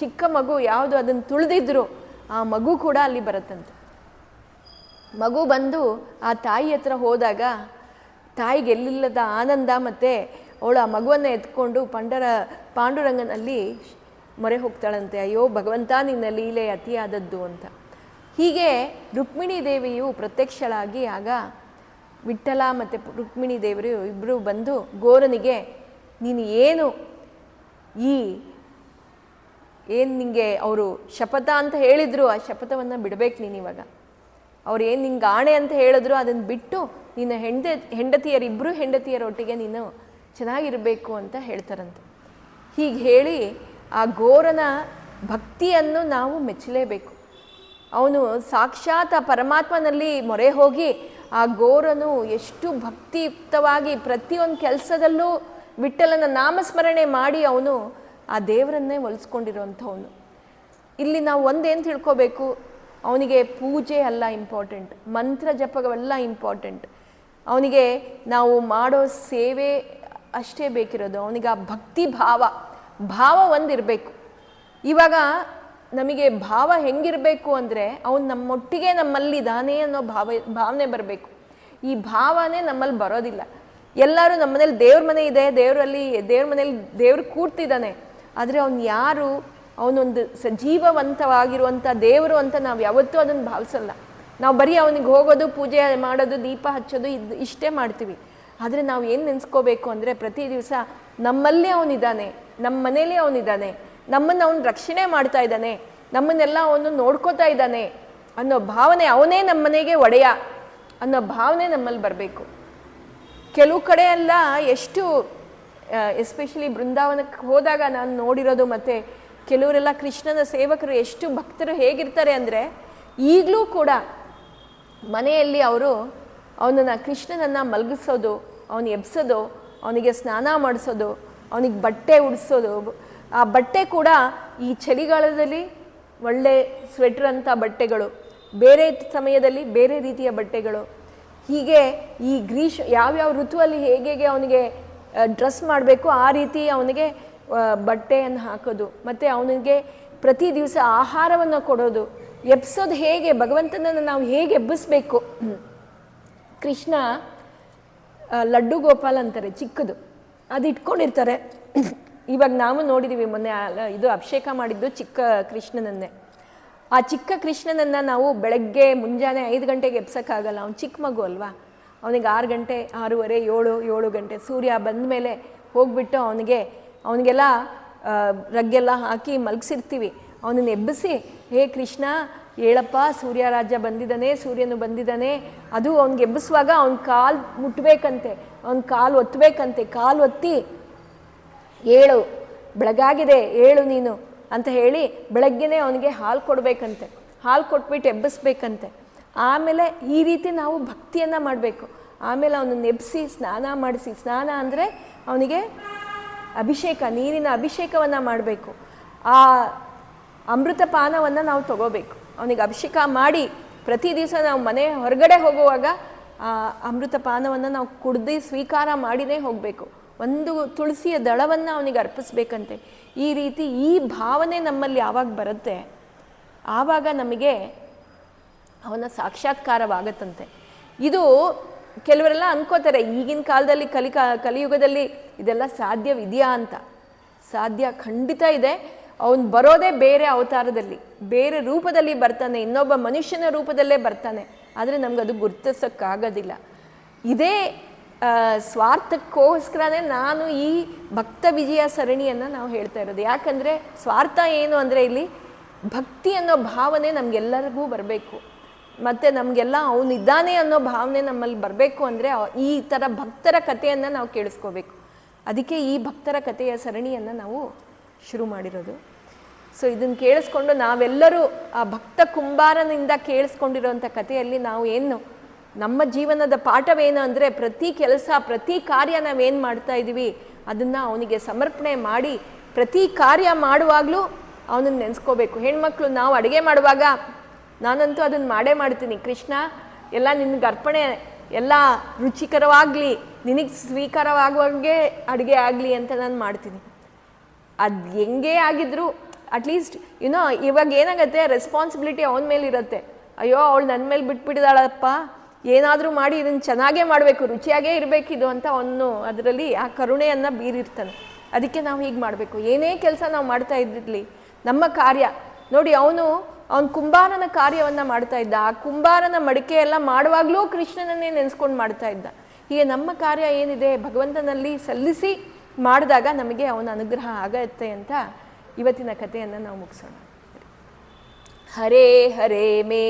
ಚಿಕ್ಕ ಮಗು ಯಾವುದು ಅದನ್ನು ತುಳಿದಿದ್ರು ಆ ಮಗು ಕೂಡ ಅಲ್ಲಿ ಬರುತ್ತಂತೆ. ಮಗು ಬಂದು ಆ ತಾಯಿ ಹತ್ರ ಹೋದಾಗ ತಾಯಿಗೆ ಎಲ್ಲಿಲ್ಲದ ಆನಂದ, ಮತ್ತು ಅವಳು ಆ ಮಗುವನ್ನು ಎತ್ಕೊಂಡು ಪಾಂಡುರಂಗನಲ್ಲಿ ಮೊರೆ ಹೋಗ್ತಾಳಂತೆ, ಅಯ್ಯೋ ಭಗವಂತ ನಿನ್ನ ಲೀಲೆ ಅತಿಯಾದದ್ದು ಅಂತ. ಹೀಗೆ ರುಕ್ಮಿಣಿ ದೇವಿಯು ಪ್ರತ್ಯಕ್ಷಳಾಗಿ ಆಗ ವಿಠ್ಠಲ ಮತ್ತು ರುಕ್ಮಿಣಿ ದೇವರು ಇಬ್ಬರು ಬಂದು ಗೋರನಿಗೆ, ನೀನು ಏನು ನಿಂಗೆ ಅವರು ಶಪಥ ಅಂತ ಹೇಳಿದ್ರು, ಆ ಶಪಥವನ್ನು ಬಿಡಬೇಕು ನೀನಿವಾಗ. ಅವ್ರು ಏನು ನಿಂಗೆ ಆಣೆ ಅಂತ ಹೇಳಿದ್ರು ಅದನ್ನು ಬಿಟ್ಟು ನಿನ್ನ ಹೆಂಡತಿಯರಿಬ್ಬರು ಹೆಂಡತಿಯರೊಟ್ಟಿಗೆ ನೀನು ಚೆನ್ನಾಗಿರಬೇಕು ಅಂತ ಹೇಳ್ತಾರಂತೆ. ಹೀಗೆ ಹೇಳಿ ಆ ಗೋರನ ಭಕ್ತಿಯನ್ನು ನಾವು ಮೆಚ್ಚಲೇಬೇಕು. ಅವನು ಸಾಕ್ಷಾತ್ ಆ ಪರಮಾತ್ಮನಲ್ಲಿ ಮೊರೆ ಹೋಗಿ ಆ ಗೋರನು ಎಷ್ಟು ಭಕ್ತಿಯುಕ್ತವಾಗಿ ಪ್ರತಿಯೊಂದು ಕೆಲಸದಲ್ಲೂ ವಿಠ್ಠಲನ ನಾಮಸ್ಮರಣೆ ಮಾಡಿ ಅವನು ಆ ದೇವರನ್ನೇ ಒಲಿಸ್ಕೊಂಡಿರೋಂಥವನು. ಇಲ್ಲಿ ನಾವು ಒಂದೇನು ತಿಳ್ಕೋಬೇಕು, ಅವನಿಗೆ ಪೂಜೆ ಅಲ್ಲ ಇಂಪಾರ್ಟೆಂಟ್, ಮಂತ್ರ ಜಪವೆಲ್ಲ ಇಂಪಾರ್ಟೆಂಟ್. ಅವನಿಗೆ ನಾವು ಮಾಡೋ ಸೇವೆ ಅಷ್ಟೇ ಬೇಕಿರೋದು. ಅವನಿಗೆ ಆ ಭಕ್ತಿ ಭಾವ ಒಂದಿರಬೇಕು. ಇವಾಗ ನಮಗೆ ಭಾವ ಹೆಂಗಿರಬೇಕು ಅಂದರೆ, ಅವನು ನಮ್ಮೊಟ್ಟಿಗೆ ನಮ್ಮಲ್ಲಿದ್ದಾನೆ ಅನ್ನೋ ಭಾವನೆ ಬರಬೇಕು. ಈ ಭಾವನೆ ನಮ್ಮಲ್ಲಿ ಬರೋದಿಲ್ಲ. ಎಲ್ಲರೂ ನಮ್ಮ ಮನೇಲಿ ದೇವ್ರ ಮನೆ ಇದೆ, ದೇವ್ರ ಮನೇಲಿ ದೇವ್ರು ಕೂಡ್ತಿದ್ದಾನೆ, ಆದರೆ ಅವನು ಯಾರು, ಅವನೊಂದು ಸಜೀವವಂತವಾಗಿರುವಂಥ ದೇವರು ಅಂತ ನಾವು ಯಾವತ್ತೂ ಅದನ್ನು ಭಾವಿಸಲ್ಲ. ನಾವು ಬರೀ ಅವನಿಗೆ ಹೋಗೋದು, ಪೂಜೆ ಮಾಡೋದು, ದೀಪ ಹಚ್ಚೋದು, ಇಷ್ಟೇ ಮಾಡ್ತೀವಿ. ಆದರೆ ನಾವು ಏನು ನೆನೆಸ್ಕೋಬೇಕು ಅಂದರೆ, ಪ್ರತಿ ದಿವಸ ನಮ್ಮಲ್ಲೇ ಅವನಿದ್ದಾನೆ, ನಮ್ಮ ಮನೇಲಿ ಅವನಿದ್ದಾನೆ, ನಮ್ಮನ್ನು ಅವನು ರಕ್ಷಣೆ ಮಾಡ್ತಾ ಇದ್ದಾನೆ, ನಮ್ಮನ್ನೆಲ್ಲ ಅವನು ನೋಡ್ಕೋತಾ ಇದ್ದಾನೆ ಅನ್ನೋ ಭಾವನೆ, ಅವನೇ ನಮ್ಮ ಮನೆಗೆ ಒಡೆಯ ಅನ್ನೋ ಭಾವನೆ ನಮ್ಮಲ್ಲಿ ಬರಬೇಕು. ಕೆಲವು ಕಡೆ ಎಲ್ಲ ಎಷ್ಟು ಎಸ್ಪೆಷಲಿ ಬೃಂದಾವನಕ್ಕೆ ಹೋದಾಗ ನಾನು ನೋಡಿರೋದು, ಮತ್ತು ಕೆಲವರೆಲ್ಲ ಕೃಷ್ಣನ ಸೇವಕರು ಎಷ್ಟು ಭಕ್ತರು ಹೇಗಿರ್ತಾರೆ ಅಂದರೆ, ಈಗಲೂ ಕೂಡ ಮನೆಯಲ್ಲಿ ಅವರು ಅವನನ್ನು ಕೃಷ್ಣನನ್ನು ಮಲಗಿಸೋದು, ಅವನು ಎಬ್ಸೋದು, ಅವನಿಗೆ ಸ್ನಾನ ಮಾಡಿಸೋದು, ಅವನಿಗೆ ಬಟ್ಟೆ ಉಡಿಸೋದು. ಆ ಬಟ್ಟೆ ಕೂಡ ಈ ಚಳಿಗಾಲದಲ್ಲಿ ಒಳ್ಳೆ ಸ್ವೆಟ್ರ್ ಅಂಥ ಬಟ್ಟೆಗಳು, ಬೇರೆ ಸಮಯದಲ್ಲಿ ಬೇರೆ ರೀತಿಯ ಬಟ್ಟೆಗಳು. ಹೀಗೆ ಈ ಯಾವ್ಯಾವ ಋತುವಲ್ಲಿ ಹೇಗೆ ಅವನಿಗೆ ಡ್ರೆಸ್ ಮಾಡಬೇಕು ಆ ರೀತಿ ಅವನಿಗೆ ಬಟ್ಟೆಯನ್ನು ಹಾಕೋದು, ಮತ್ತು ಅವನಿಗೆ ಪ್ರತಿ ದಿವಸ ಆಹಾರವನ್ನು ಕೊಡೋದು, ಎಬ್ಸೋದು ಹೇಗೆ, ಭಗವಂತನನ್ನು ನಾವು ಹೇಗೆ ಎಬ್ಬಿಸ್ಬೇಕು. ಕೃಷ್ಣ ಲಡ್ಡು ಗೋಪಾಲ್ ಅಂತಾರೆ, ಚಿಕ್ಕದು, ಅದು ಇಟ್ಕೊಂಡಿರ್ತಾರೆ. ಇವಾಗ ನಾವು ನೋಡಿದ್ದೀವಿ, ಮೊನ್ನೆ ಇದು ಅಭಿಷೇಕ ಮಾಡಿದ್ದು ಚಿಕ್ಕ ಕೃಷ್ಣನನ್ನೇ. ಆ ಚಿಕ್ಕ ಕೃಷ್ಣನನ್ನು ನಾವು ಬೆಳಗ್ಗೆ ಮುಂಜಾನೆ 5 ಗಂಟೆಗೆ ಎಬ್ಸೋಕ್ಕಾಗಲ್ಲ, ಅವ್ನು ಚಿಕ್ಕ ಮಗು ಅಲ್ವಾ. ಅವನಿಗೆ 6 ಗಂಟೆ, 6:30, 7 ಗಂಟೆ ಸೂರ್ಯ ಬಂದ ಮೇಲೆ ಹೋಗ್ಬಿಟ್ಟು ಅವನಿಗೆಲ್ಲ ರಗ್ಗೆಲ್ಲ ಹಾಕಿ ಮಲಗಿಸಿರ್ತೀವಿ. ಅವನನ್ನು ಎಬ್ಬಿಸಿ, ಹೇ ಕೃಷ್ಣ ಹೇಳಪ್ಪ, ಸೂರ್ಯ ರಾಜ ಬಂದಿದ್ದಾನೆ, ಸೂರ್ಯನು ಬಂದಿದ್ದಾನೆ. ಅದು ಅವ್ನಿಗೆ ಎಬ್ಬಿಸುವಾಗ ಅವ್ನ ಕಾಲು ಮುಟ್ಟಬೇಕಂತೆ, ಅವ್ನ ಕಾಲು ಒತ್ತಬೇಕಂತೆ. ಕಾಲು ಒತ್ತಿ ಏಳು, ಬೆಳಗಾಗಿದೆ, ಏಳು ನೀನು ಅಂತ ಹೇಳಿ ಬೆಳಗ್ಗೆನೇ ಅವನಿಗೆ ಹಾಲು ಕೊಡಬೇಕಂತೆ. ಹಾಲು ಕೊಟ್ಬಿಟ್ಟು ಎಬ್ಬಿಸ್ಬೇಕಂತೆ. ಆಮೇಲೆ ಈ ರೀತಿ ನಾವು ಭಕ್ತಿಯನ್ನು ಮಾಡಬೇಕು. ಆಮೇಲೆ ಅವನನ್ನು ಎಬ್ಬಿಸಿ ಸ್ನಾನ ಮಾಡಿಸಿ, ಸ್ನಾನ ಅಂದರೆ ಅವನಿಗೆ ಅಭಿಷೇಕ, ನೀರಿನ ಅಭಿಷೇಕವನ್ನು ಮಾಡಬೇಕು. ಆ ಅಮೃತ ಪಾನವನ್ನು ನಾವು ತಗೋಬೇಕು. ಅವನಿಗೆ ಅಭಿಷೇಕ ಮಾಡಿ ಪ್ರತಿ ದಿವಸ ನಾವು ಮನೆ ಹೊರಗಡೆ ಹೋಗುವಾಗ ಆ ಅಮೃತ ಪಾನವನ್ನು ನಾವು ಕುಡ್ದು ಸ್ವೀಕಾರ ಮಾಡಿನೇ ಹೋಗಬೇಕು. ಒಂದು ತುಳಸಿಯ ದಳವನ್ನು ಅವನಿಗೆ ಅರ್ಪಿಸ್ಬೇಕಂತೆ. ಈ ರೀತಿ ಈ ಭಾವನೆ ನಮ್ಮಲ್ಲಿ ಯಾವಾಗ ಬರುತ್ತೆ, ಆವಾಗ ನಮಗೆ ಅವನ ಸಾಕ್ಷಾತ್ಕಾರವಾಗತ್ತಂತೆ. ಇದು ಕೆಲವರೆಲ್ಲ ಅನ್ಕೋತಾರೆ, ಈಗಿನ ಕಾಲದಲ್ಲಿ ಕಲಿಯುಗದಲ್ಲಿ ಇದೆಲ್ಲ ಸಾಧ್ಯವಿದೆಯಾ ಅಂತ. ಸಾಧ್ಯ, ಖಂಡಿತ ಇದೆ. ಅವನು ಬರೋದೇ ಬೇರೆ ಅವತಾರದಲ್ಲಿ, ಬೇರೆ ರೂಪದಲ್ಲಿ ಬರ್ತಾನೆ, ಇನ್ನೊಬ್ಬ ಮನುಷ್ಯನ ರೂಪದಲ್ಲೇ ಬರ್ತಾನೆ. ಆದರೆ ನಮಗದು ಗುರುತಿಸೋಕ್ಕಾಗೋದಿಲ್ಲ. ಇದೇ ಸ್ವಾರ್ಥಕ್ಕೋಸ್ಕರನೇ ನಾನು ಈ ಭಕ್ತ ವಿಜಯ ಸರಣಿಯನ್ನು ನಾವು ಹೇಳ್ತಾ ಇರೋದು. ಯಾಕಂದರೆ ಸ್ವಾರ್ಥ ಏನು ಅಂದರೆ, ಇಲ್ಲಿ ಭಕ್ತಿ ಅನ್ನೋ ಭಾವನೆ ನಮಗೆಲ್ಲರಿಗೂ ಬರಬೇಕು. ಮತ್ತು ನಮಗೆಲ್ಲ ಅವನಿದ್ದಾನೆ ಅನ್ನೋ ಭಾವನೆ ನಮ್ಮಲ್ಲಿ ಬರಬೇಕು ಅಂದರೆ ಈ ಥರ ಭಕ್ತರ ಕಥೆಯನ್ನು ನಾವು ಕೇಳಿಸ್ಕೋಬೇಕು. ಅದಕ್ಕೆ ಈ ಭಕ್ತರ ಕಥೆಯ ಸರಣಿಯನ್ನು ನಾವು ಶುರು ಮಾಡಿರೋದು. ಸೊ ಇದನ್ನು ಕೇಳಿಸ್ಕೊಂಡು ನಾವೆಲ್ಲರೂ ಆ ಭಕ್ತ ಕುಂಬಾರನಿಂದ ಕೇಳಿಸ್ಕೊಂಡಿರೋಂಥ ಕಥೆಯಲ್ಲಿ ನಾವು ಏನು ನಮ್ಮ ಜೀವನದ ಪಾಠವೇನು ಅಂದರೆ, ಪ್ರತಿ ಕೆಲಸ, ಪ್ರತಿ ಕಾರ್ಯ ನಾವೇನು ಮಾಡ್ತಾ ಇದ್ದೀವಿ ಅದನ್ನು ಅವನಿಗೆ ಸಮರ್ಪಣೆ ಮಾಡಿ ಪ್ರತಿ ಕಾರ್ಯ ಮಾಡುವಾಗಲೂ ಅವನನ್ನು ನೆನೆಸ್ಕೋಬೇಕು. ಹೆಣ್ಮಕ್ಳು ನಾವು ಅಡುಗೆ ಮಾಡುವಾಗ, ನಾನಂತೂ ಅದನ್ನು ಮಾಡೇ ಮಾಡ್ತೀನಿ, ಕೃಷ್ಣ ಎಲ್ಲ ನಿನಗೆ ಅರ್ಪಣೆ, ಎಲ್ಲ ರುಚಿಕರವಾಗಲಿ, ನಿನಗೆ ಸ್ವೀಕಾರವಾಗುವಾಗೆ ಅಡುಗೆ ಆಗಲಿ ಅಂತ ನಾನು ಮಾಡ್ತೀನಿ. ಅದು ಹೆಂಗೇ ಆಗಿದ್ರು ಅಟ್ಲೀಸ್ಟ್ ಇವಾಗ ಏನಾಗುತ್ತೆ, ರೆಸ್ಪಾನ್ಸಿಬಿಲಿಟಿ ಅವನ ಮೇಲೆ ಇರುತ್ತೆ. ಅಯ್ಯೋ ಅವಳು ನನ್ನ ಮೇಲೆ ಬಿಟ್ಬಿಟ್ಟಿದ್ದಾಳಪ್ಪ, ಏನಾದರೂ ಮಾಡಿ ಇದನ್ನು ಚೆನ್ನಾಗೇ ಮಾಡಬೇಕು, ರುಚಿಯಾಗೇ ಇರಬೇಕಿದು ಅಂತ ಅವನು ಅದರಲ್ಲಿ ಆ ಕರುಣೆಯನ್ನು ಬೀರಿರ್ತಾನೆ. ಅದಕ್ಕೆ ನಾವು ಹೀಗೆ ಮಾಡಬೇಕು. ಏನೇ ಕೆಲಸ ನಾವು ಮಾಡ್ತಾ ಇದ್ದಿರಲಿ, ನಮ್ಮ ಕಾರ್ಯ ನೋಡಿ, ಅವನು ಕುಂಬಾರನ ಕಾರ್ಯವನ್ನು ಮಾಡ್ತಾ ಇದ್ದ. ಆ ಕುಂಬಾರನ ಮಡಿಕೆ ಎಲ್ಲ ಮಾಡುವಾಗಲೂ ಕೃಷ್ಣನನ್ನೇ ನೆನೆಸ್ಕೊಂಡು ಮಾಡ್ತಾ ಇದ್ದ. ಹೀಗೆ ನಮ್ಮ ಕಾರ್ಯ ಏನಿದೆ ಭಗವಂತನಲ್ಲಿ ಸಲ್ಲಿಸಿ ಮಾಡಿದಾಗ ನಮಗೆ ಅವನ ಅನುಗ್ರಹ ಆಗತ್ತೆ ಅಂತ ಇವತ್ತಿನ ಕಥೆಯನ್ನು ನಾವು ಮುಗಿಸೋಣ. ಹರೇ ಹರೇ ಮೇ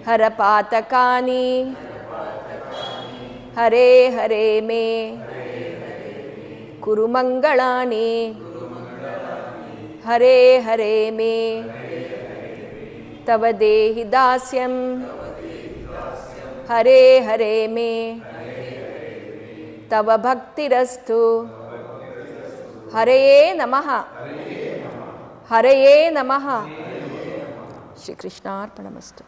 ಹರ ಪಾತಕಾನಿ, ಹರೇ ಹರೇ ಮೇ ಕುರು ಮಂಗಳಾನಿ, ಹರೇ ಹರೇ ಮೇ ತವ ದೇಹಿ ದಾಸ್ಯಂ, ಹರೇ ಹರೇ ಮೇ ತವ ಭಕ್ತಿರಸ್ತು. ಹರೆಯೇ ನಮಃ, ಹರೆಯೇ ನಮಃ. ಶ್ರೀಕೃಷ್ಣಾರ್ಪಣಮಸ್ತು.